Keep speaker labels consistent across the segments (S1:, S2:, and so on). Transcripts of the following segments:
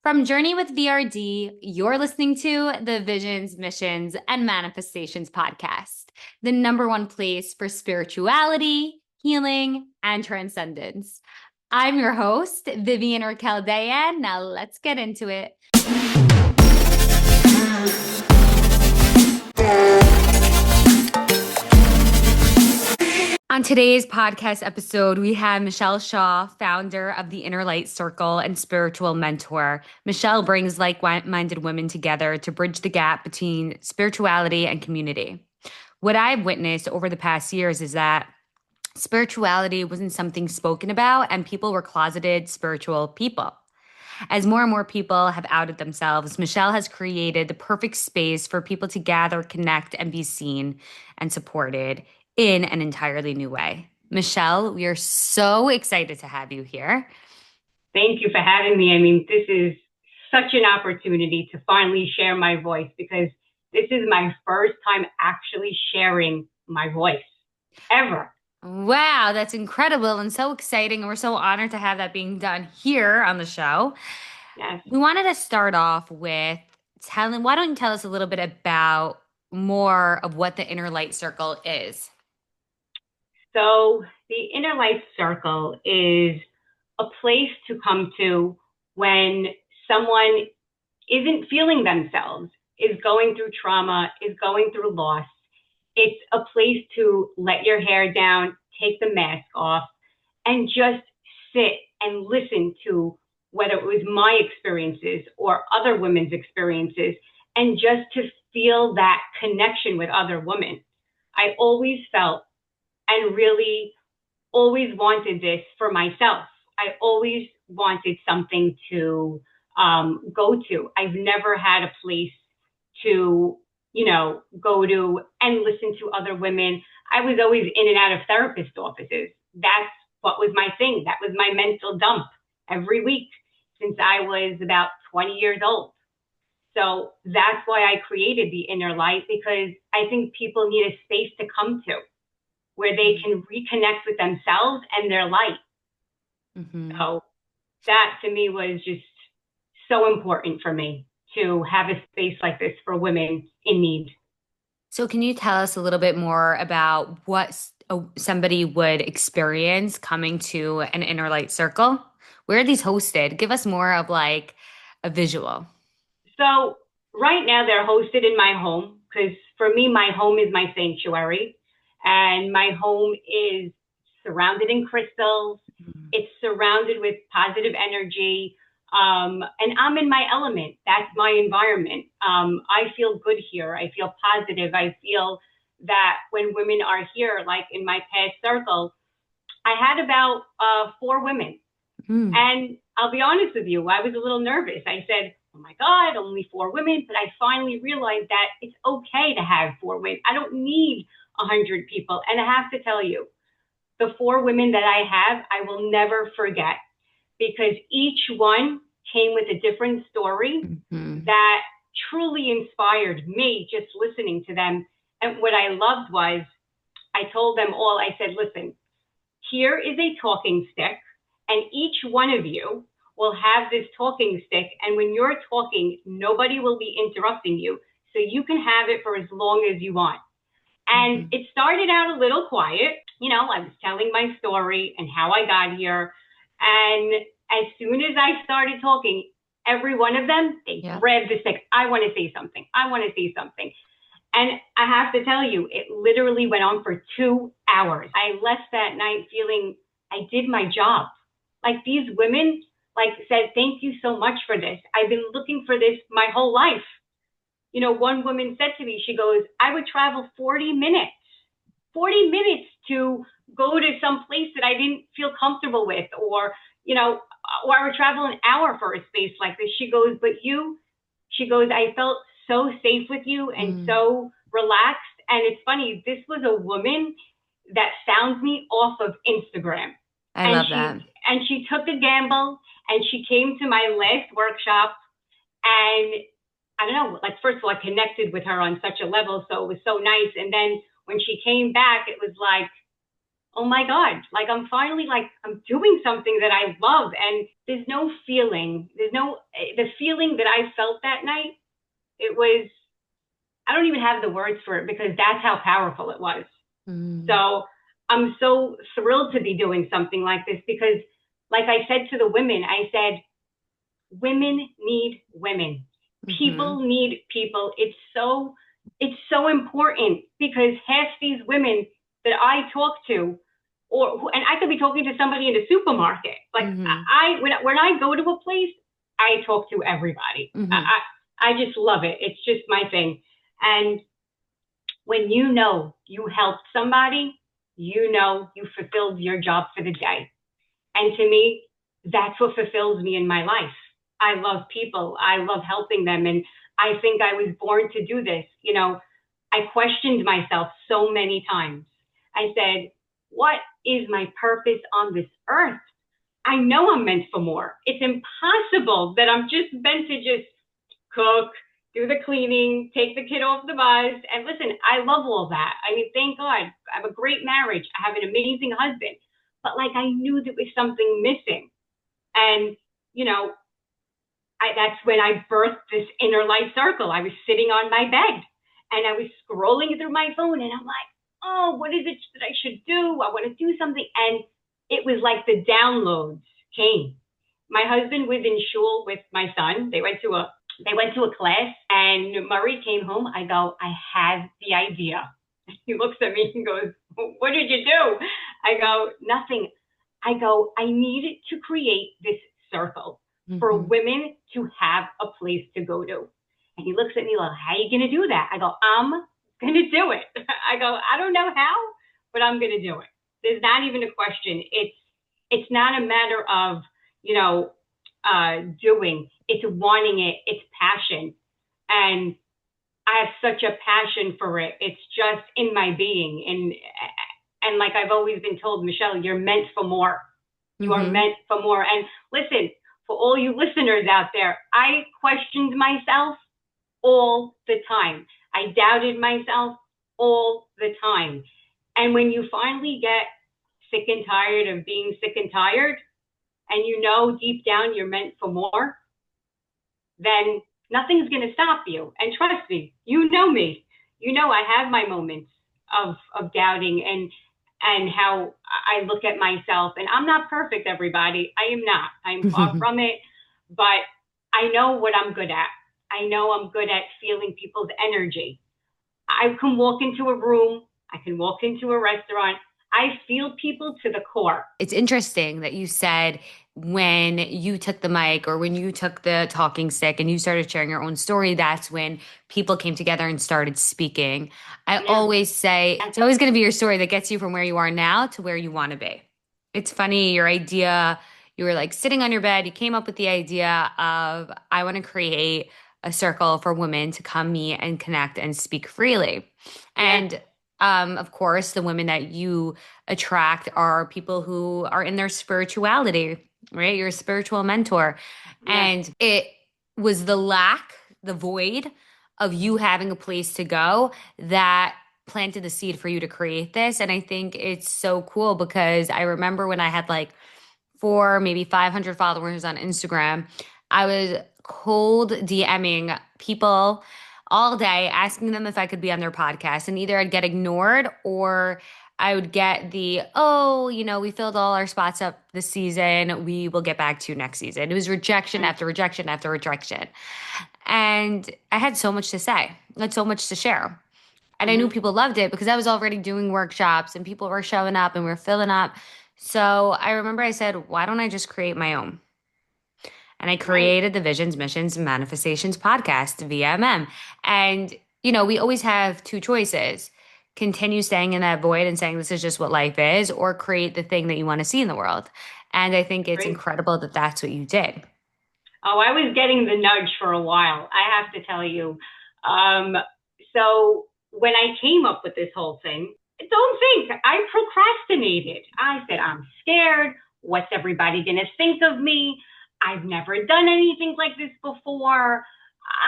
S1: From Journey with VRD, you're listening to the Visions, Missions, and Manifestations podcast, the number one place for spirituality, healing, and transcendence. I'm your host, Vivian Raquel Dayan. Now let's get into it. On today's podcast episode, we have Michelle Shaw, founder of the Inner Light Circle and spiritual mentor. Michelle brings like-minded women together to bridge the gap between spirituality and community. What I've witnessed over the past years is that spirituality wasn't something spoken about, and people were closeted spiritual people. As more and more people have outed themselves, Michelle has created the perfect space for people to gather, connect, and be seen and supported in an entirely new way. Michelle, we are so excited to have you here.
S2: Thank you for having me. I mean, this is such an opportunity to finally share my voice because this is my first time actually sharing my voice ever.
S1: Wow, that's incredible and so exciting. And we're so honored to have that being done here on the show.
S2: Yes.
S1: We wanted to start off with why don't you tell us a little bit about more of what the Inner Light Circle is?
S2: So the Inner Light Circle is a place to come to when someone isn't feeling themselves, is going through trauma, is going through loss. It's a place to let your hair down, take the mask off, and just sit and listen to whether it was my experiences or other women's experiences, and just to feel that connection with other women. I always felt and really always wanted this for myself. I always wanted something to go to. I've never had a place to, go to and listen to other women. I was always in and out of therapist offices. That's what was my thing. That was my mental dump every week since I was about 20 years old. So that's why I created the Inner Light, because I think people need a space to come to where they can reconnect with themselves and their light. Mm-hmm. So that to me was just so important for me to have a space like this for women in need.
S1: So can you tell us a little bit more about what somebody would experience coming to an Inner Light Circle? Where are these hosted? Give us more of like a visual.
S2: So right now they're hosted in my home, because for me, my home is my sanctuary, and my home is surrounded in crystals. Mm-hmm. It's surrounded with positive energy. And I'm in my element. That's my environment. I feel good here. I feel positive. I feel that when women are here, like in my past circle, I had about 4 women. Mm. And I'll be honest with you, I was a little nervous. I said, oh my God, only 4 women. But I finally realized that it's okay to have 4 women. I don't need 100 people. And I have to tell you, the 4 women that I have, I will never forget, because each one came with a different story. Mm-hmm. That truly inspired me just listening to them. And what I loved was I told them all, I said, listen, here is a talking stick, and each one of you will have this talking stick. And when you're talking, nobody will be interrupting you. So you can have it for as long as you want. And it started out a little quiet. I was telling my story and how I got here. And as soon as I started talking, every one of them, they grabbed the stick. I want to say something. I want to say something. And I have to tell you, it literally went on for 2 hours. I left that night feeling I did my job. Like, these women said, thank you so much for this. I've been looking for this my whole life. One woman said to me, she goes, I would travel 40 minutes to go to some place that I didn't feel comfortable with, or I would travel an hour for a space like this. She goes, I felt so safe with you and so relaxed. And it's funny, this was a woman that found me off of Instagram.
S1: I love that.
S2: And she took a gamble, and she came to my last workshop, and I don't know, first of all, I connected with her on such a level. So it was so nice. And then when she came back, it was like, oh my God, like I'm finally like, I'm doing something that I love. And the feeling that I felt that night, it was, I don't even have the words for it because that's how powerful it was.
S1: Mm.
S2: So I'm so thrilled to be doing something like this because, like I said to the women, I said, women need women.
S1: Mm-hmm.
S2: People need people. It's so important because half these women that I talk to, and I could be talking to somebody in a supermarket. Like
S1: Mm-hmm.
S2: when I go to a place, I talk to everybody.
S1: Mm-hmm.
S2: I just love it. It's just my thing. And when you know you helped somebody, you know you fulfilled your job for the day. And to me, that's what fulfills me in my life. I love people. I love helping them. And I think I was born to do this. I questioned myself so many times. I said, what is my purpose on this earth? I know I'm meant for more. It's impossible that I'm just meant to just cook, do the cleaning, take the kid off the bus. And listen, I love all that. I mean, thank God. I have a great marriage. I have an amazing husband. But like I knew there was something missing. And, you know, that's when I birthed this inner light circle. I was sitting on my bed and I was scrolling through my phone and I'm like, oh, what is it that I should do? I want to do something. And it was like the downloads came. My husband was in shul with my son. They went to a class and Murray came home. I go, I have the idea. He looks at me and goes, what did you do? I go, nothing. I go, I need to create this circle for
S1: Mm-hmm.
S2: women to have a place to go to. And he looks at me like, how are you going to do that? I go, I'm going to do it. I go, I don't know how, but I'm going to do it. There's not even a question. It's not a matter of, you know, doing. It's wanting it. It's passion. And I have such a passion for it. It's just in my being. And like I've always been told, Michelle, you're meant for more. You are
S1: Mm-hmm.
S2: meant for more. And listen, for all you listeners out there, I questioned myself all the time. I doubted myself all the time. And when you finally get sick and tired of being sick and tired, and you know deep down you're meant for more, then nothing's going to stop you. And trust me, you know me. You know I have my moments of doubting and how I look at myself. And I'm not perfect, everybody. I am not. I'm far from it. But I know what I'm good at. I know I'm good at feeling people's energy. I can walk into a room. I can walk into a restaurant. I feel people to the core.
S1: It's interesting that you said when you took the mic or when you took the talking stick and you started sharing your own story, that's when people came together and started speaking. I
S2: Yeah.
S1: always say it's always going to be your story that gets you from where you are now to where you want to be. It's funny, your idea, you were like sitting on your bed, you came up with the idea of, I want to create a circle for women to come meet and connect and speak freely.
S2: Yeah.
S1: And of course, the women that you attract are people who are in their spirituality, right? You're a spiritual mentor.
S2: Yeah.
S1: And it was the lack, the void of you having a place to go that planted the seed for you to create this. And I think it's so cool because I remember when I had like four, maybe 500 followers on Instagram, I was cold DMing people all day, asking them if I could be on their podcast. And either I'd get ignored or I would get the, oh, we filled all our spots up this season. We will get back to you next season. It was rejection
S2: Right.
S1: after rejection after rejection. And I had so much to say, I had so much to share. And I knew
S2: Mm-hmm.
S1: people loved it because I was already doing workshops and people were showing up and we are filling up. So I remember I said, why don't I just create my own? And I
S2: Right.
S1: created the Visions, Missions, and Manifestations podcast, VMM. And, we always have two choices: continue staying in that void and saying this is just what life is, or create the thing that you want to see in the world. And I think it's
S2: Right.
S1: incredible that that's what you did.
S2: Oh, I was getting the nudge for a while, I have to tell you. Um, so when I came up with this whole thing, don't think I procrastinated. I said, I'm scared. What's everybody going to think of me? I've never done anything like this before.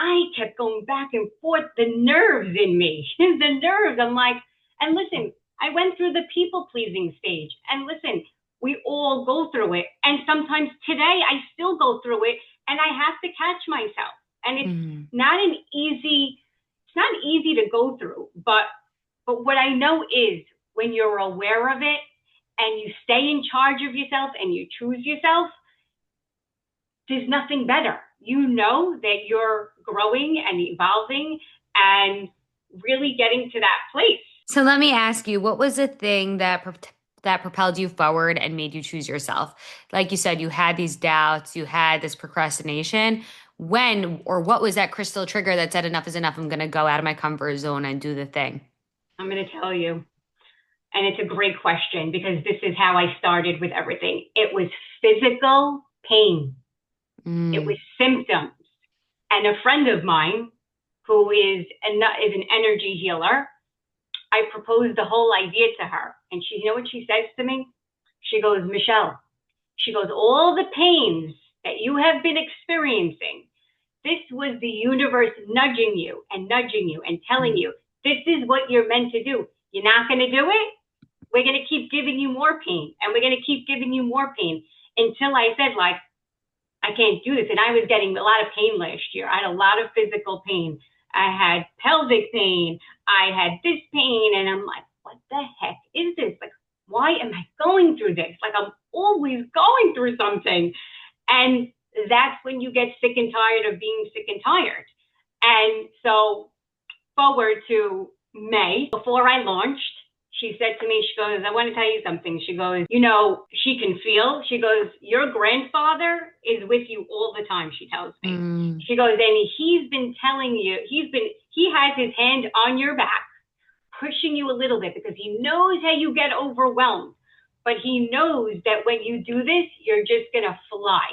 S2: I kept going back and forth. The nerves in me, the nerves. I'm like, and listen, I went through the people pleasing stage. And listen, we all go through it. And sometimes today I still go through it and I have to catch myself. And
S1: Mm.
S2: it's not easy to go through, but what I know is when you're aware of it and you stay in charge of yourself and you choose yourself, there's nothing better. You know that you're growing and evolving and really getting to that place.
S1: So let me ask you, what was the thing that propelled you forward and made you choose yourself? Like you said, you had these doubts, you had this procrastination. When or what was that crystal trigger that said enough is enough? I'm going to go out of my comfort zone and do the thing.
S2: I'm going to tell you. And it's a great question because this is how I started with everything. It was physical pain. It
S1: Mm.
S2: was symptoms. And a friend of mine who is an energy healer, I proposed the whole idea to her. And you know what she says to me? She goes, Michelle, she goes, all the pains that you have been experiencing, this was the universe nudging you and telling you, this is what you're meant to do. You're not going to do it? We're going to keep giving you more pain and we're going to keep giving you more pain until I said, like, I can't do this. And I was getting a lot of pain last year. I had a lot of physical pain. I had pelvic pain. I had this pain. And I'm like, what the heck is this? Like, why am I going through this? Like, I'm always going through something. And that's when you get sick and tired of being sick and tired. And so, forward to May, before I launched, she said to me, she goes, I want to tell you something. She goes, you know, she can feel, she goes, your grandfather is with you all the time, she tells me.
S1: Mm.
S2: She goes, and he's been telling you, he has his hand on your back, pushing you a little bit because he knows how you get overwhelmed. But he knows that when you do this, you're just going to fly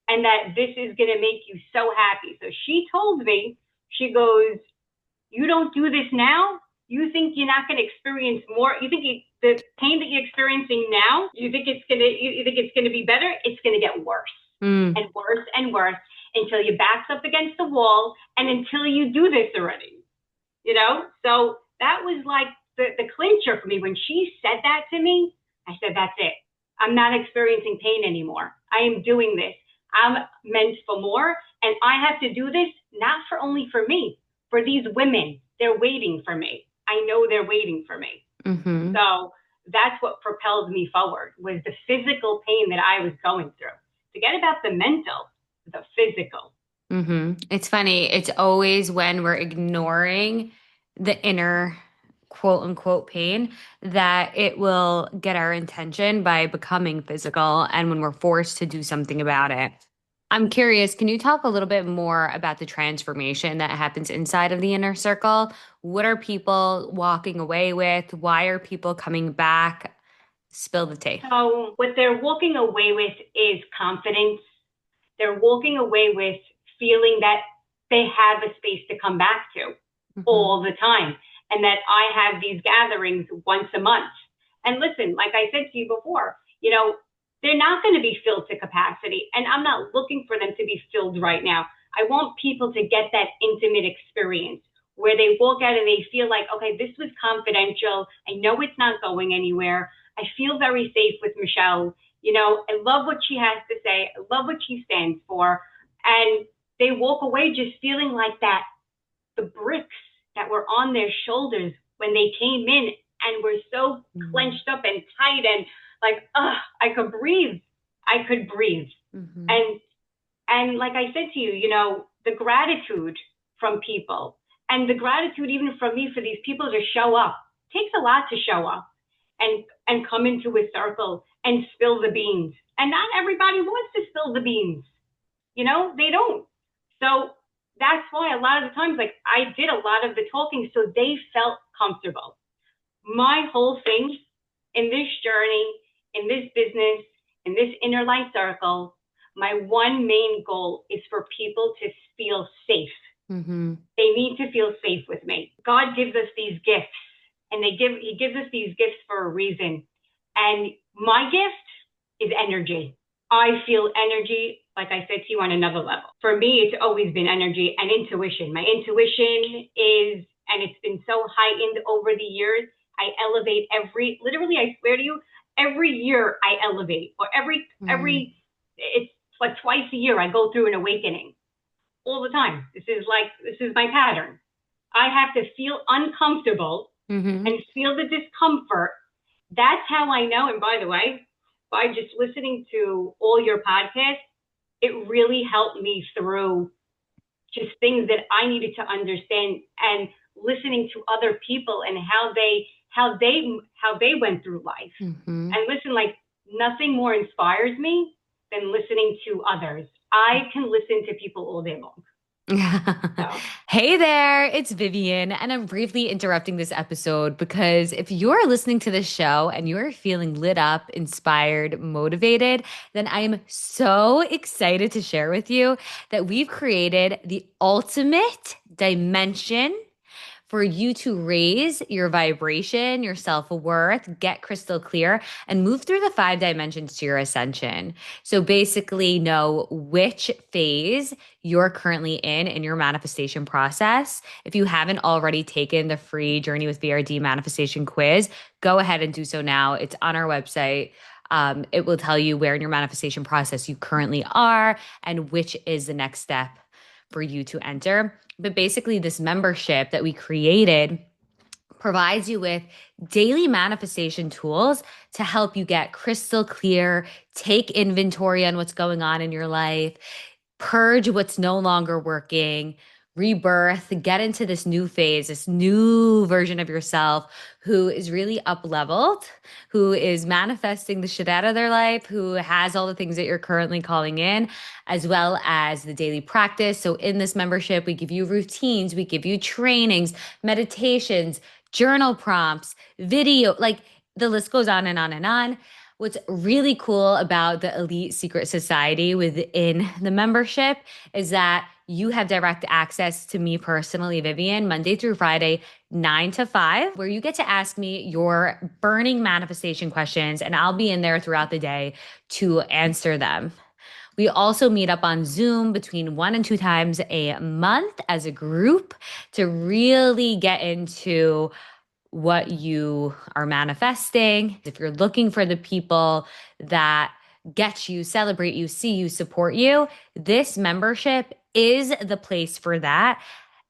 S2: and that this is going to make you so happy. So she told me, she goes, you don't do this now, you think you're not going to experience more. You think the pain that you're experiencing now, you think it's going to be better. It's going to get worse
S1: Mm.
S2: and worse and worse until your back's up against the wall and until you do this already. You know, so that was like the clincher for me when she said that to me. I said, that's it. I'm not experiencing pain anymore. I am doing this. I'm meant for more, and I have to do this not for only for me, for these women. They're waiting for me. I know they're waiting for me.
S1: Mm-hmm.
S2: So that's what propelled me forward was the physical pain that I was going through. Forget about the mental, the physical.
S1: Mm-hmm. It's funny. It's always when we're ignoring the inner quote unquote pain that it will get our attention by becoming physical and when we're forced to do something about it. I'm curious, can you talk a little bit more about the transformation that happens inside of the inner circle? What are people walking away with? Why are people coming back? Spill the tea.
S2: So what they're walking away with is confidence. They're walking away with feeling that they have a space to come back to
S1: Mm-hmm.
S2: all the time and that I have these gatherings once a month. And listen, like I said to you before, you know, they're not going to be filled to capacity. And I'm not looking for them to be filled right now. I want people to get that intimate experience where they walk out and they feel like, okay, this was confidential. I know it's not going anywhere. I feel very safe with Michelle. You know, I love what she has to say. I love what she stands for. And they walk away just feeling like that the bricks that were on their shoulders when they came in and were so clenched up and tight and like, I could breathe. I could breathe.
S1: Mm-hmm.
S2: And like I said to you, you know, the gratitude from people and the gratitude even from me for these people to show up. It takes a lot to show up and come into a circle and spill the beans. And not everybody wants to spill the beans. You know, they don't. So that's why a lot of the times, like I did a lot of the talking so they felt comfortable. My whole thing in this journey, in this business, in this inner light circle, my one main goal is for people to feel safe.
S1: Mm-hmm.
S2: They need to feel safe with me. God gives us these gifts and he gives us these gifts for a reason. And my gift is energy. I feel energy, like I said to you, on another level. For me, it's always been energy and intuition. My intuition is, and it's been so heightened over the years I elevate literally, I swear to you, every year I elevate, or
S1: Mm-hmm.
S2: it's like twice a year I go through an awakening all the time. This is my pattern. I have to feel uncomfortable
S1: Mm-hmm.
S2: and feel the discomfort. That's how I know. And by the way, by just listening to all your podcasts, it really helped me through just things that I needed to understand, and listening to other people and how they went through life.
S1: Mm-hmm.
S2: And listen, like, nothing more inspires me than listening to others. I can listen to people all day long. So
S1: Hey there, it's Vivian, and I'm briefly interrupting this episode because if you're listening to this show and you're feeling lit up, inspired, motivated, then I am so excited to share with you that we've created the ultimate dimension for you to raise your vibration, your self-worth, get crystal clear, and move through the 5 dimensions to your ascension. So basically, know which phase you're currently in your manifestation process. If you haven't already taken the free Journey with VRD manifestation quiz, go ahead and do so now. It's on our website. It will tell you where in your manifestation process you currently are and which is the next step for you to enter. But basically, this membership that we created provides you with daily manifestation tools to help you get crystal clear, take inventory on what's going on in your life, purge what's no longer working, rebirth, get into this new phase, this new version of yourself who is really up leveled, who is manifesting the shit out of their life, who has all the things that you're currently calling in, as well as the daily practice. So, in this membership, we give you routines, we give you trainings, meditations, journal prompts, video, like the list goes on and on and on. What's really cool about the Elite Secret Society within the membership is that you have direct access to me personally, Vivian, Monday through Friday, 9 to 5, where you get to ask me your burning manifestation questions, and I'll be in there throughout the day to answer them. We also meet up on Zoom between 1 and 2 times a month as a group to really get into what you are manifesting. If you're looking for the people that get you, celebrate you, see you, support you, this membership is the place for that.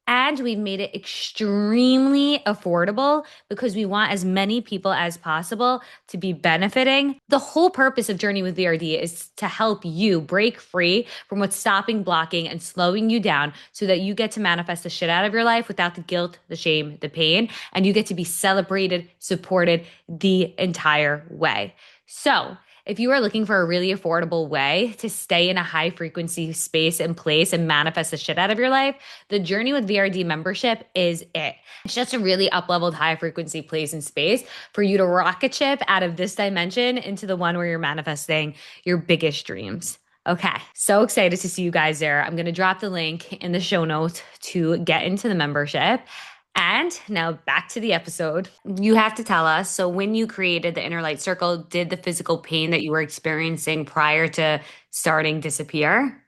S1: And we've made it extremely affordable because we want as many people as possible to be benefiting. The whole purpose of Journey with VRD is to help you break free from what's stopping, blocking, and slowing you down so that you get to manifest the shit out of your life without the guilt, the shame, the pain, and you get to be celebrated, supported the entire way. So, if you are looking for a really affordable way to stay in a high frequency space and place and manifest the shit out of your life, the Journey with VRD membership is it. It's just a really up leveled high frequency place and space for you to rocket ship out of this dimension into the one where you're manifesting your biggest dreams. Okay, so excited to see you guys there. I'm going to drop the link in the show notes to get into the membership. And now back to the episode. You have to tell us. So, when you created the Inner Light Circle, did the physical pain that you were experiencing prior to starting disappear?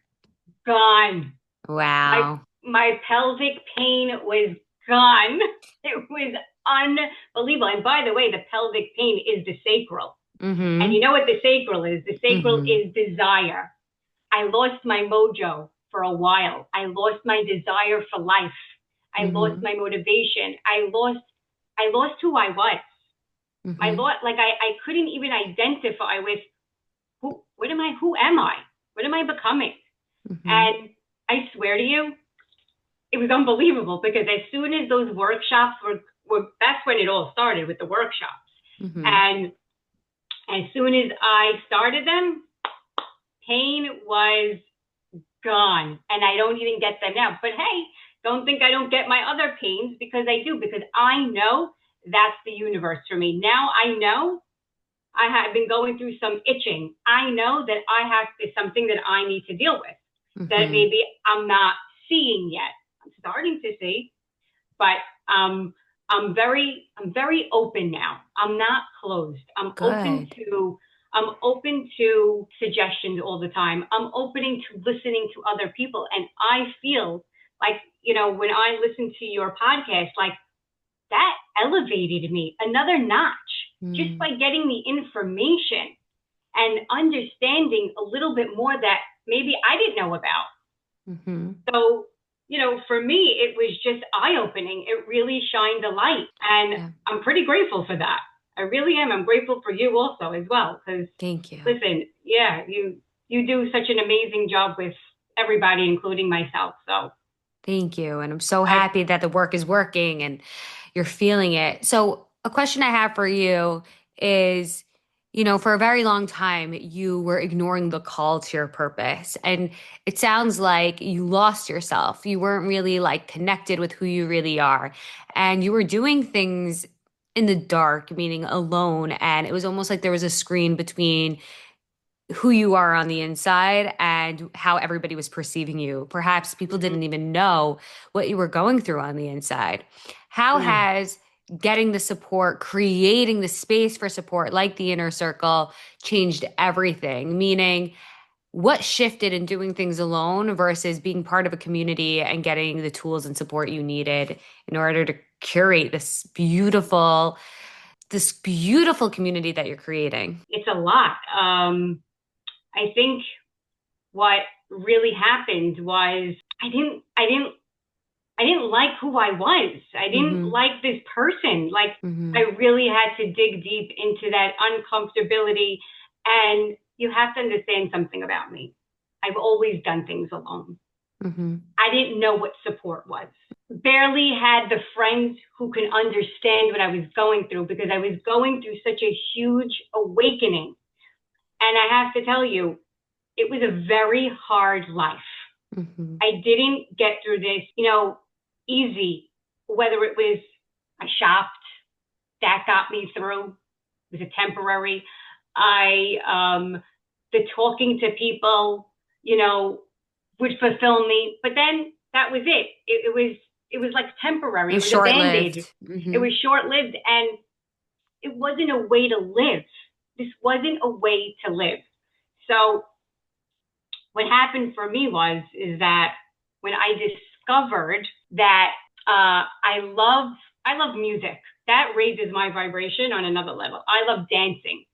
S2: gone. My
S1: Wow.
S2: my pelvic pain was gone. It was unbelievable. And by the way, the pelvic pain is the sacral. And you
S1: Mm-hmm.
S2: know what the sacral is? The sacral
S1: Mm-hmm.
S2: is desire. I lost my mojo for a while. I lost my desire for life. I lost
S1: Mm-hmm.
S2: my motivation. I lost who I was. I
S1: Mm-hmm.
S2: lost, like, I couldn't even identify with who am I? What am I becoming?
S1: Mm-hmm.
S2: And I swear to you, it was unbelievable, because as soon as those workshops were that's when it all started, with the workshops.
S1: Mm-hmm.
S2: And as soon as I started them, pain was gone. And I don't even get them now. But hey, don't think I don't get my other pains, because I do, because I know that's the universe for me. Now I know I have been going through some itching. I know that I have is something that I need to deal with, that
S1: Mm-hmm.
S2: maybe I'm not seeing yet. I'm starting to see, but I'm very open now. I'm not closed.
S1: Good.
S2: I'm open to suggestions all the time. I'm opening to listening to other people, and I feel like, when I listen to your podcast, like, that elevated me another notch just
S1: Mm.
S2: by getting the information and understanding a little bit more that maybe I didn't know about.
S1: Mm-hmm.
S2: So, for me, it was just eye opening. It really shined a light. And
S1: Yeah.
S2: I'm pretty grateful for that. I really am. I'm grateful for you also as well. Because
S1: Thank you.
S2: listen, yeah, you do such an amazing job with everybody, including myself. So
S1: Thank you. And I'm so
S2: I
S1: happy that the work is working and you're feeling it. So, a question I have for you is, for a very long time, you were ignoring the call to your purpose. And it sounds like you lost yourself. You weren't really like connected with who you really are. And you were doing things in the dark, meaning alone. And it was almost like there was a screen between who you are on the inside and how everybody was perceiving you. Perhaps people
S2: mm-hmm,
S1: didn't even know what you were going through on the inside. How
S2: mm,
S1: has getting the support, creating the space for support like the inner circle changed everything? Meaning, what shifted in doing things alone versus being part of a community and getting the tools and support you needed in order to curate this beautiful community that you're creating?
S2: it's a lot. I think what really happened was I didn't like who I was. I didn't
S1: Mm-hmm.
S2: like this person. Like I
S1: Mm-hmm.
S2: really had to dig deep into that uncomfortability. And you have to understand something about me. I've always done things alone.
S1: Mm-hmm.
S2: I didn't know what support was. Barely had the friends who can understand what I was going through because I was going through such a huge awakening. And I have to tell you, it was a very hard life.
S1: Mm-hmm.
S2: I didn't get through this, easy. Whether it was I shopped, that got me through. It was a temporary. I the talking to people, would fulfill me. But then that was it. It was like
S1: It
S2: temporary. It
S1: was
S2: was a
S1: short-lived.
S2: band-aid. It
S1: Hmm.
S2: was short-lived and it wasn't a way to live. This wasn't a way to live. So what happened for me is that when I discovered that I love music. That raises my vibration on another level. I love dancing.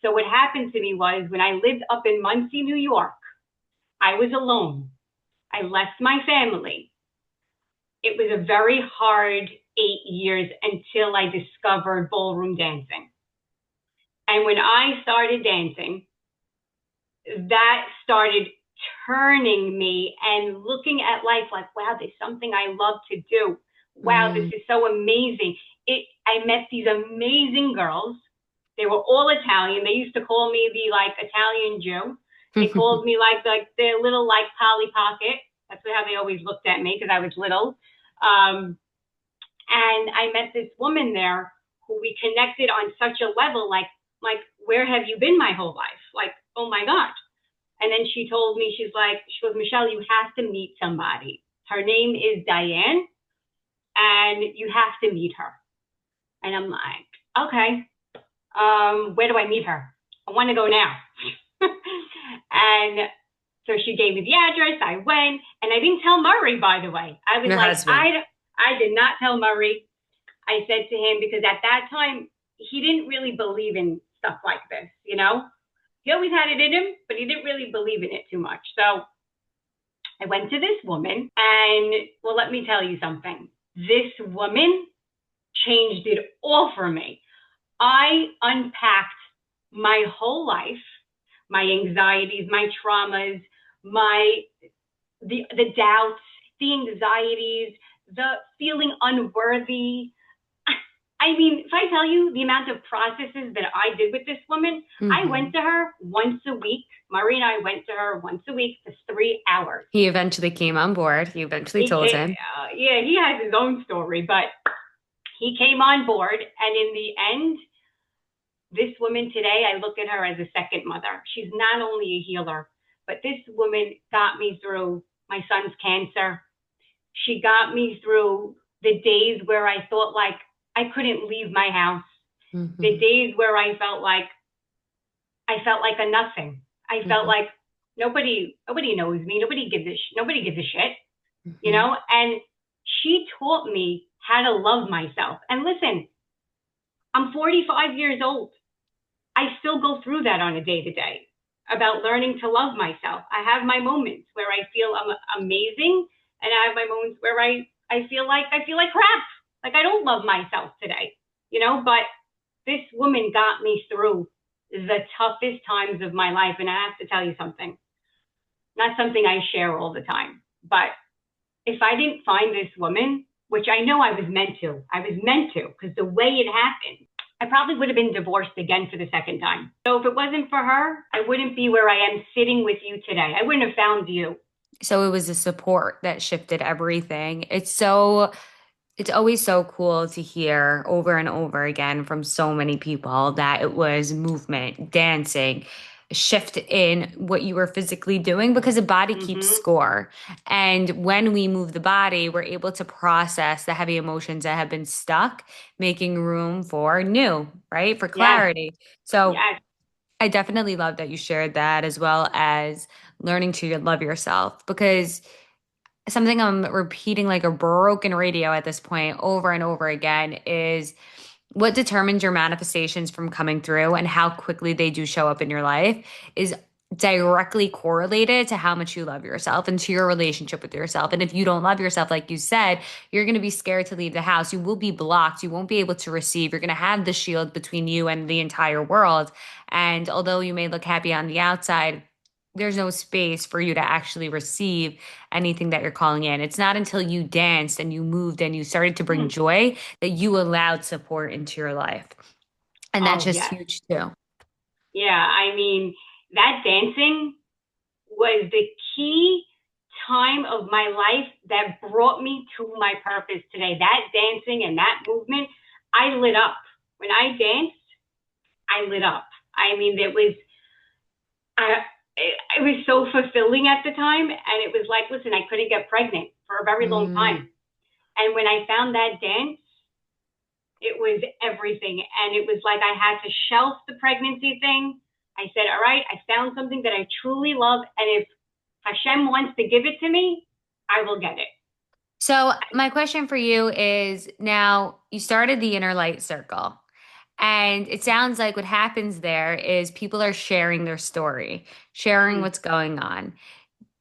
S2: So what happened to me was when I lived up in Muncie, New York, I was alone. I left my family. It was a very hard 8 years until I discovered ballroom dancing. And when I started dancing, that started turning me and looking at life like, wow, there's something I love to do. Wow, this
S1: Mm.
S2: is so amazing. I met these amazing girls. They were all Italian. They used to call me the like Italian Jew. They called me like their little like Polly Pocket. That's how they always looked at me because I was little. And I met this woman there who we connected on such a level, like where have you been my whole life? Like, oh my God. And then she told me, she goes, Michelle, you have to meet somebody. Her name is Diane, and you have to meet her. And I'm like, okay, where do I meet her? I want to go now. And so she gave me the address. I went, and I didn't tell Murray, by the way. I was
S1: Your
S2: like,
S1: husband.
S2: I did not tell Murray. I said to him because at that time he didn't really believe in stuff like this. He always had it in him, but he didn't really believe in it too much. So I went to this woman, and well, let me tell you something. This woman changed it all for me. I unpacked my whole life, my anxieties, my traumas, my the doubts, the anxieties, the feeling unworthy. I mean, if I tell you the amount of processes that I did with this woman, I
S1: Hmm.
S2: went to her once a week. Murray and I went to her once a week for 3 hours.
S1: He eventually came on board. You eventually told him.
S2: Yeah, he has his own story, but he came on board. And in the end, this woman today, I look at her as a second mother. She's not only a healer, but this woman got me through my son's cancer. She got me through the days where I thought like I couldn't leave my house, the
S1: Hmm.
S2: days where I felt like a nothing. I felt
S1: Hmm.
S2: like nobody knows me. Nobody gives a shit,
S1: Hmm.
S2: And she taught me how to love myself. And listen, I'm 45 years old. I still go through that on a day to day about learning to love myself. I have my moments where I feel I'm amazing, and I have my moments where I feel like crap. Like I don't love myself today, but this woman got me through the toughest times of my life. And I have to tell you something, not something I share all the time, but if I didn't find this woman, which I know I was meant to, because the way it happened, I probably would have been divorced again for the second time. So if it wasn't for her, I wouldn't be where I am sitting with you today. I wouldn't have found you.
S1: So it was the support that shifted everything. It's always so cool to hear over and over again from so many people that it was movement, dancing, a shift in what you were physically doing because the body keeps
S2: Mm-hmm.
S1: score. And when we move the body, we're able to process the heavy emotions that have been stuck, making room for new, right? For
S2: Yes,
S1: clarity. So
S2: yes.
S1: I definitely love that you shared that as well as learning to love yourself because something I'm repeating like a broken radio at this point over and over again is what determines your manifestations from coming through and how quickly they do show up in your life is directly correlated to how much you love yourself and to your relationship with yourself. And if you don't love yourself, like you said, you're going to be scared to leave the house. You will be blocked. You won't be able to receive. You're going to have the shield between you and the entire world. And although you may look happy on the outside, there's no space for you to actually receive anything that you're calling in. It's not until you danced and you moved and you started to bring
S2: Mm.
S1: joy that you allowed support into your life. And that's
S2: Oh,
S1: just
S2: yes.
S1: huge too.
S2: Yeah, I mean, that dancing was the key time of my life that brought me to my purpose today. That dancing and that movement, I lit up. When I danced, I lit up. I mean, I, it was so fulfilling at the time. And it was like, listen, I couldn't get pregnant for a very long
S1: Mm.
S2: time. And when I found that dance, it was everything. And it was like I had to shelf the pregnancy thing. I said, all right, I found something that I truly love. And if Hashem wants to give it to me, I will get it.
S1: So, my question for you is now you started the Inner Light Circle, and it sounds like what happens there is people are sharing their story, sharing
S2: Mm.
S1: what's going on.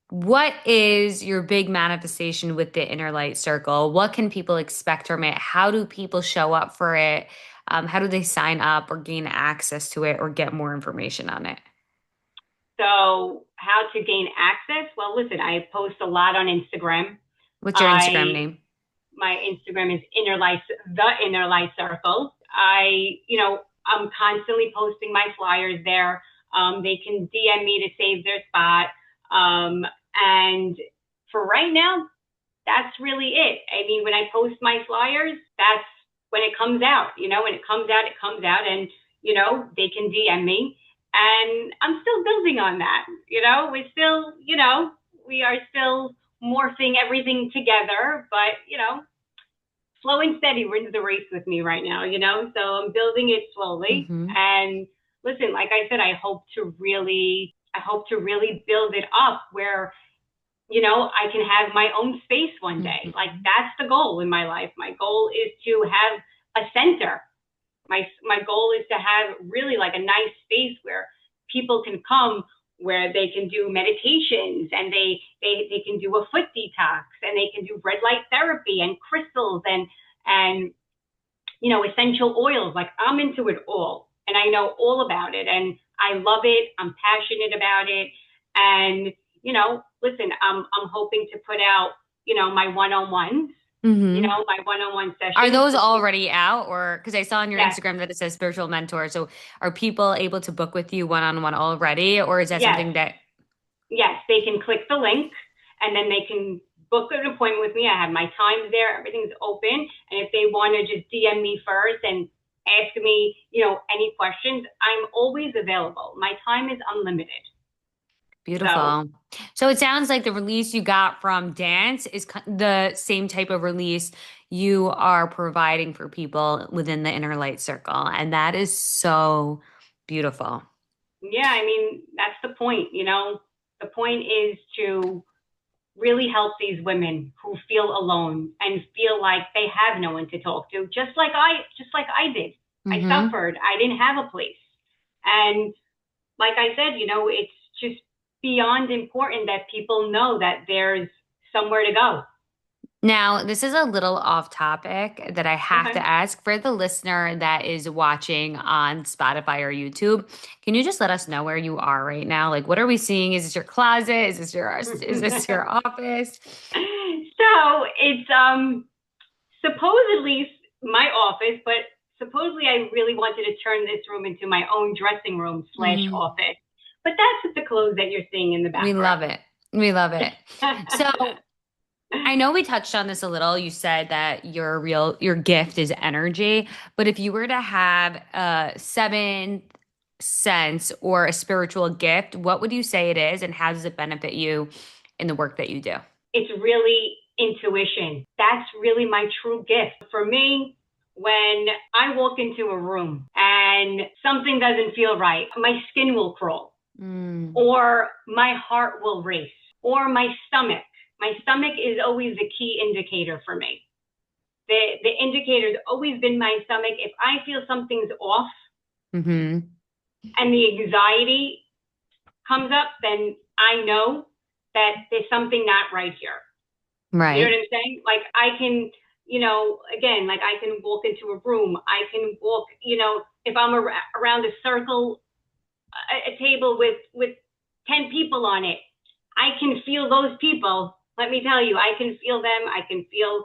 S1: What is your big manifestation with the Inner Light Circle? What can people expect from it? How do people show up for it? How do they sign up or gain access to it or get more information on it?
S2: So, how to gain access? Well, listen, I post a lot on Instagram.
S1: What's your Instagram
S2: I
S1: name?
S2: My Instagram is the Inner Light Circle. I'm constantly posting my flyers there. They can DM me to save their spot. And for right now, that's really it. I mean, when I post my flyers, that's when it comes out. When it comes out, it comes out, and they can DM me. And I'm still building on that. We are still morphing everything together, but slow and steady wins the race with me right now, So I'm building it slowly.
S1: Hmm.
S2: And listen, like I said, I hope to really build it up where, I can have my own space one day. Like
S1: Hmm.
S2: that's the goal in my life. My goal is to have a center. My goal is to have really like a nice space where people can come, where they can do meditations, and they can do a foot detox, and they can do red light therapy and crystals and essential oils. Like I'm into it all, and I know all about it, and I love it. I'm passionate about it, and listen, I'm hoping to put out my one-on-ones,
S1: Hmm.
S2: my one-on-one
S1: Are
S2: sessions
S1: those
S2: for people.
S1: already out or because I saw on your
S2: Yes,
S1: Instagram that it says spiritual mentor. So are people able to book with you one-on-one already, or is that
S2: yes,
S1: something that
S2: yes. They can click the link, and then they can book an appointment with me. I have my times there. Everything's open, and if they want to just DM me first and ask me, any questions, I'm always available. My time is unlimited. So
S1: beautiful? So it sounds like the release you got from dance is the same type of release you are providing for people within the Inner Light Circle. And that is so beautiful.
S2: yeah, I mean, that's the point. The point is to really help these women who feel alone and feel like they have no one to talk to, just like I did. I
S1: Mm-hmm.
S2: suffered. I didn't have a place. And like I said, it's just beyond important that people know that there's somewhere to go.
S1: Now, this is a little off topic that I have to
S2: Okay.
S1: ask for the listener that is watching on Spotify or YouTube. Can you just let us know where you are right now? Like, what are we seeing? Is this your closet? Is this your office?
S2: So it's supposedly my office, but supposedly I really wanted to turn this room into my own dressing room slash
S1: Mhm.
S2: office. But that's the clothes that you're seeing in the
S1: We love
S2: background.
S1: it. We love it. So, I know we touched on this a little. You said that your gift is energy, but if you were to have a seventh sense or a spiritual gift, what would you say it is, and how does it benefit you in the work that you do?
S2: It's really intuition. That's really my true gift. For me, when I walk into a room and something doesn't feel right, my skin will crawl,
S1: Mm,
S2: or my heart will race, or my stomach. My stomach is always the key indicator for me. The indicator's always been my stomach. If I feel something's off
S1: hmm.
S2: and the anxiety comes up, then I know that there's something not right here. You know
S1: Right.
S2: what I'm saying? Like I can, again, like I can walk into a room. I can walk, if I'm around a circle, a table with 10 people on it, I can feel those people. Let me tell you, I can feel them. I can feel,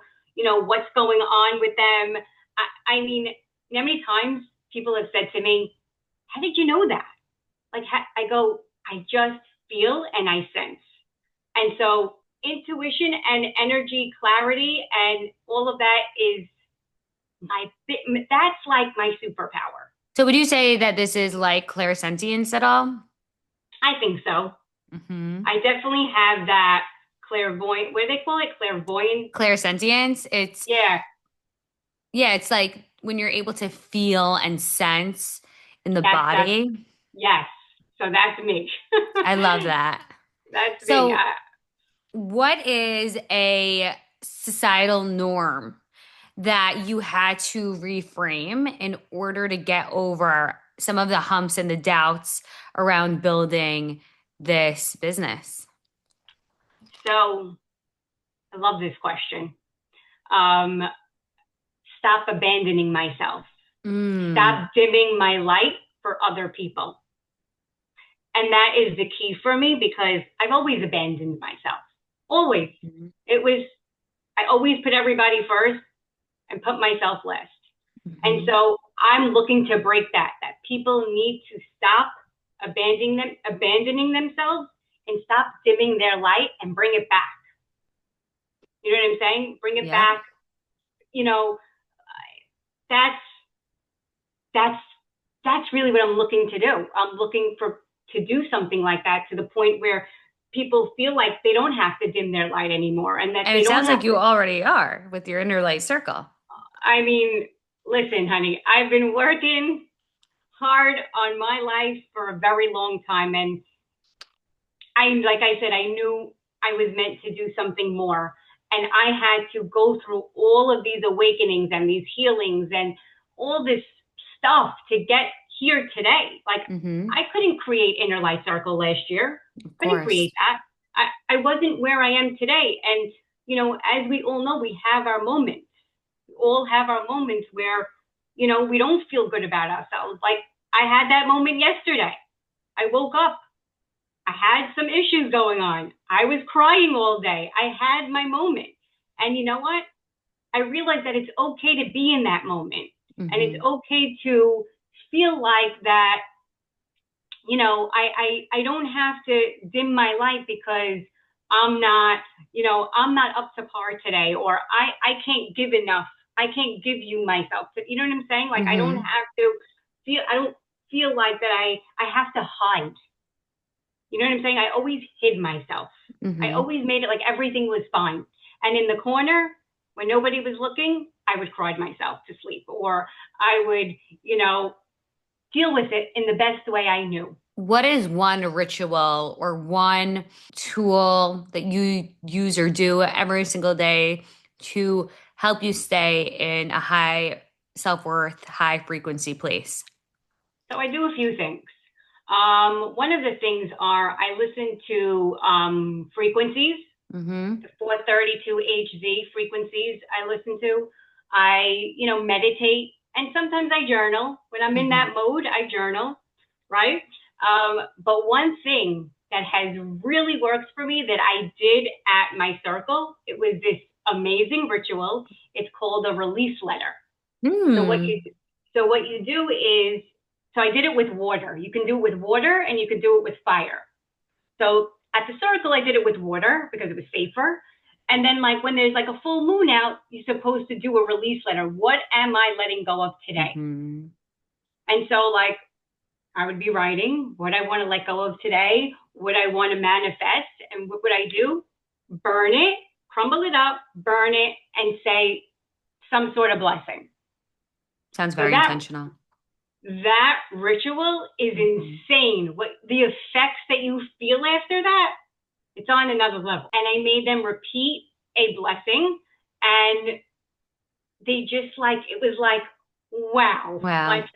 S2: what's going on with them. I mean, how many times people have said to me, how did you know that? Like, I go, I just feel and I sense. And so intuition and energy, clarity, and all of that is that's like my superpower.
S1: So would you say that this is like clairsentience at all?
S2: I think so.
S1: Hmm.
S2: I definitely have that clairvoyant. What do they call it? Clairvoyant.
S1: Clairsentience, it's
S2: Yeah,
S1: yeah, it's like when you're able to feel and sense in the
S2: that's
S1: body.
S2: yes. So that's me.
S1: I love that.
S2: That's me.
S1: So, what is a societal norm that you had to reframe in order to get over some of the humps and the doubts around building this business?
S2: So I love this question. Um, Stop abandoning myself.
S1: Mm.
S2: Stop dimming my light for other people. And that is the key for me because I've always abandoned myself. Always. It was, I always put everybody first and put myself last. And
S1: Hmm.
S2: so I'm looking to break that people need to stop abandoning themselves and stop dimming their light and bring it back. You know what I'm saying? Bring it
S1: Yep.
S2: back. You know, that's, that's, that's really what I'm looking to do. I'm looking to do something like that to the point where people feel like they don't have to dim their light anymore and that
S1: And
S2: they
S1: it
S2: don't
S1: sounds like
S2: have
S1: you
S2: to.
S1: already are with your inner light circle.
S2: I mean, listen, honey, I've been working hard on my life for a very long time. And like I said, I knew I was meant to do something more. And I had to go through all of these awakenings and these healings and all this stuff to get here today. Like,
S1: Hmm.
S2: I couldn't create Inner Light Circle last year.
S1: Of
S2: Couldn't
S1: course.
S2: create that. I wasn't where I am today. And, as we all know, we have our moments. We all have our moments where, we don't feel good about ourselves. Like, I had that moment yesterday. I woke up. I had some issues going on. I was crying all day. I had my moment. And you know what? I realized that it's okay to be in that moment. And it's
S1: Hmm.
S2: okay to feel like that, I don't have to dim my light because I'm not up to par today, or I can't give enough. I can't give you myself. You know what I'm saying? Like,
S1: Hmm.
S2: I don't feel like that I have to hide. You know what I'm saying? I always hid myself. I
S1: Hmm.
S2: always made it like everything was fine. And in the corner, when nobody was looking, I would cry myself to sleep, or I would, deal with it in the best way I knew.
S1: What is one ritual or one tool that you use or do every single day to help you stay in a high self-worth, high frequency place?
S2: So I do a few things. One of the things are I listen to frequencies,
S1: Mm-hmm.
S2: the 432 Hz frequencies I listen to. I, meditate, and sometimes I journal. When I'm in
S1: Mm-hmm.
S2: that mode, I journal, right? But one thing that has really worked for me that I did at my circle, it was this amazing ritual. It's called a release letter. So what
S1: Mm.
S2: you so what you do is, so I did it with water. You can do it with water and you can do it with fire. So at the circle, I did it with water because it was safer. And then like when there's like a full moon out, you're supposed to do a release letter. What am I letting go of today?
S1: Mm-hmm.
S2: And so like I would be writing what I want to let go of today, what I want to manifest, and what would I do? Burn it, crumble it up, burn it, and say some sort of blessing.
S1: Sounds
S2: So
S1: very
S2: that
S1: intentional.
S2: that ritual is
S1: Mm-hmm.
S2: insane. What the effects that you feel after that, it's on another level. And I made them repeat a blessing, and they just like, it was like, wow, like
S1: Wow.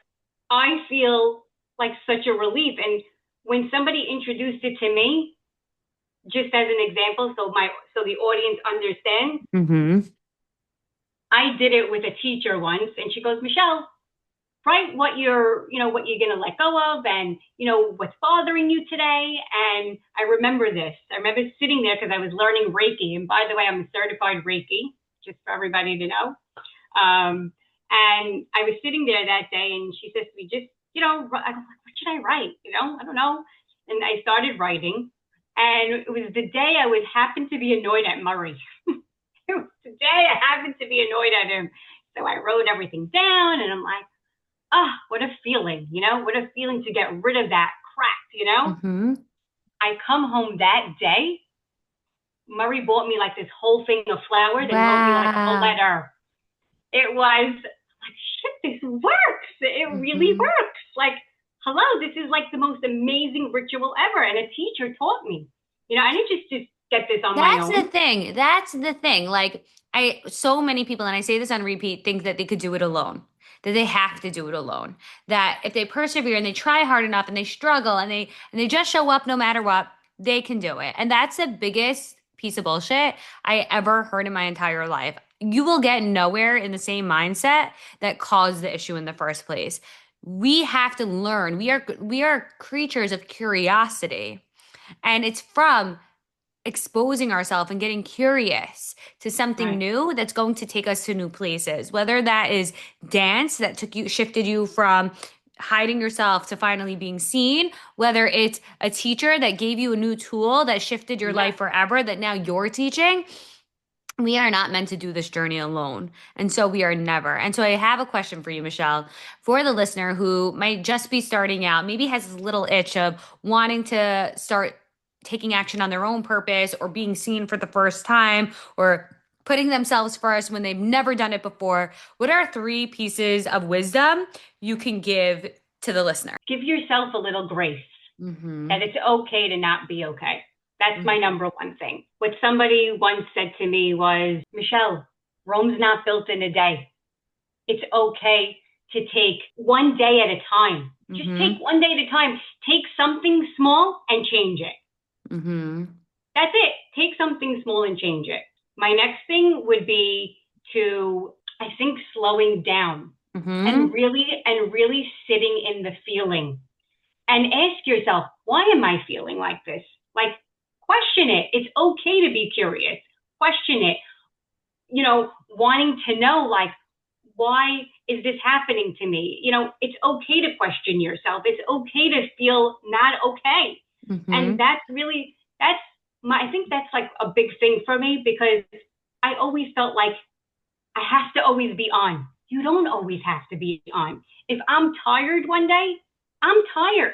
S2: I feel like such a relief. And when somebody introduced it to me, just as an example, so the audience understands,
S1: Mm-hmm.
S2: I did it with a teacher once, and she goes, Michelle, write what you're going to let go of, and what's bothering you today. And I remember this. I remember sitting there because I was learning Reiki, and by the way, I'm a certified Reiki, just for everybody to know. And I was sitting there that day, and she says to me, just I go, what should I write? I don't know. And I started writing, and it was the day I was happened to be annoyed at Murray. It was the day I happened to be annoyed at him. So I wrote everything down, and I'm like, what a feeling, what a feeling to get rid of that crap.
S1: Mm-hmm.
S2: I come home that day. Murray bought me like this whole thing of flowers and wrote me like a whole
S1: Wow.
S2: letter. It was like, shit, this works. It really
S1: Mm-hmm.
S2: works. Like, hello, this is like the most amazing ritual ever. And a teacher taught me. I didn't just get this on my
S1: That's the
S2: own.
S1: thing. That's the thing. Like so many people, and I say this on repeat, think that they could do it alone, that they have to do it alone. That if they persevere and they try hard enough and they struggle and they just show up no matter what, they can do it. And that's the biggest piece of bullshit I ever heard in my entire life. You will get nowhere in the same mindset that caused the issue in the first place. We have to learn. We are creatures of curiosity. And it's from exposing ourselves and getting curious to something
S2: Right.
S1: new that's going to take us to new places. Whether that is dance that shifted you from hiding yourself to finally being seen, whether it's a teacher that gave you a new tool that shifted your
S2: Yep.
S1: life forever that now you're teaching. We are not meant to do this journey alone. And so we are never. And so I have a question for you, Michelle, for the listener who might just be starting out, maybe has this little itch of wanting to start taking action on their own purpose or being seen for the first time or putting themselves first when they've never done it before. What are three pieces of wisdom you can give to the listener?
S2: Give yourself a little grace
S1: Mm-hmm.
S2: that it's okay to not be okay. That's my
S1: Mm-hmm.
S2: number one thing. What somebody once said to me was, Michelle, Rome's not built in a day. It's okay to take one day at a time. Just take
S1: Mm-hmm.
S2: one day at a time. Take something small and change it.
S1: Mm-hmm.
S2: That's it. Take something small and change it. My next thing would be to, I think, slowing down
S1: Mm-hmm.
S2: and really sitting in the feeling and ask yourself, why am I feeling like this? Like, question it. It's okay to be curious. Question it. Wanting to know, like, why is this happening to me? It's okay to question yourself. It's okay to feel not okay. And
S1: Mm-hmm.
S2: I think that's like a big thing for me because I always felt like I have to always be on. You don't always have to be on. If I'm tired one day, I'm tired.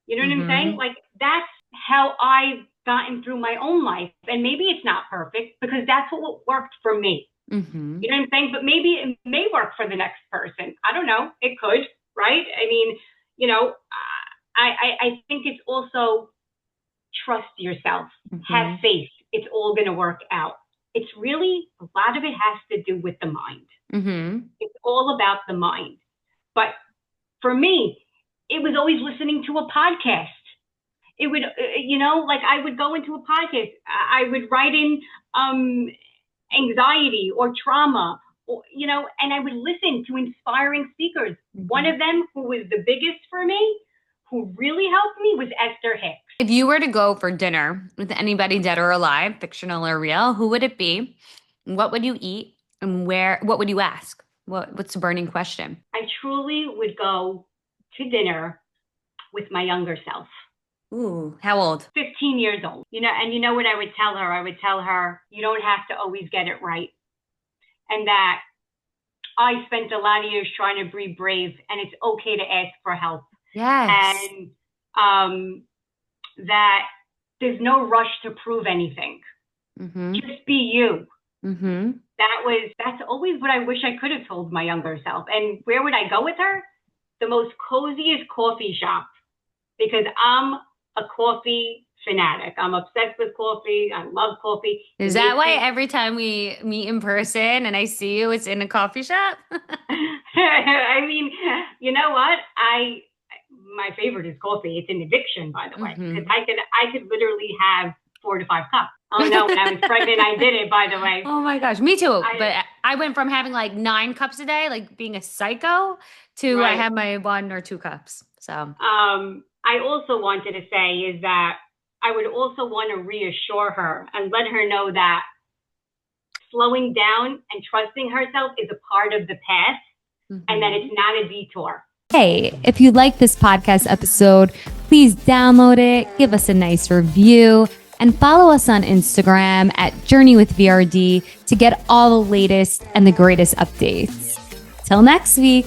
S2: You know what I'm saying?
S1: Mm-hmm.
S2: Like that's how I've gotten through my own life. And maybe it's not perfect because that's what worked for me.
S1: Mm-hmm.
S2: You know what I'm saying? But maybe it may work for the next person. I don't know. It could, right? I mean, you know, I think it's also trust yourself, have faith. It's all going to work out. It's really, a lot of it has to do with the mind. It's all about the mind. But for me, it was always listening to a podcast. It would, like I would go into a podcast. I would write in anxiety or trauma, or, and I would listen to inspiring speakers. One of them who was the biggest for me, who really helped me, was Esther Hicks.
S1: If you were to go for dinner with anybody dead or alive, fictional or real, who would it be? What would you eat? And what would you ask? What's the burning question?
S2: I truly would go to dinner with my younger self.
S1: Ooh, how old?
S2: 15 years old. And you know what I would tell her? I would tell her, you don't have to always get it right. And that I spent a lot of years trying to be brave, and it's okay to ask for help.
S1: Yes.
S2: And that there's no rush to prove anything. Just be you. That's always what I wish I could have told my younger self. And where would I go with her? The most coziest coffee shop, because I'm a coffee fanatic. I'm obsessed with coffee. I love coffee.
S1: Is that why every time we meet in person and I see you, it's in a coffee shop?
S2: I mean, you know what? My favorite is coffee. It's an addiction, by the way, because I could literally have 4 to 5 cups. Oh no, when I was pregnant, I did it, by the way.
S1: Oh my gosh, me too. But I went from having like 9 cups a day, like being a psycho, to I have my 1 or 2 cups. So
S2: I also wanted to say is that I would also want to reassure her and let her know that slowing down and trusting herself is a part of the path, and that it's not a detour.
S1: Hey, if you like this podcast episode, please download it, give us a nice review, and follow us on Instagram at JourneyWithVRD to get all the latest and the greatest updates. Till next week.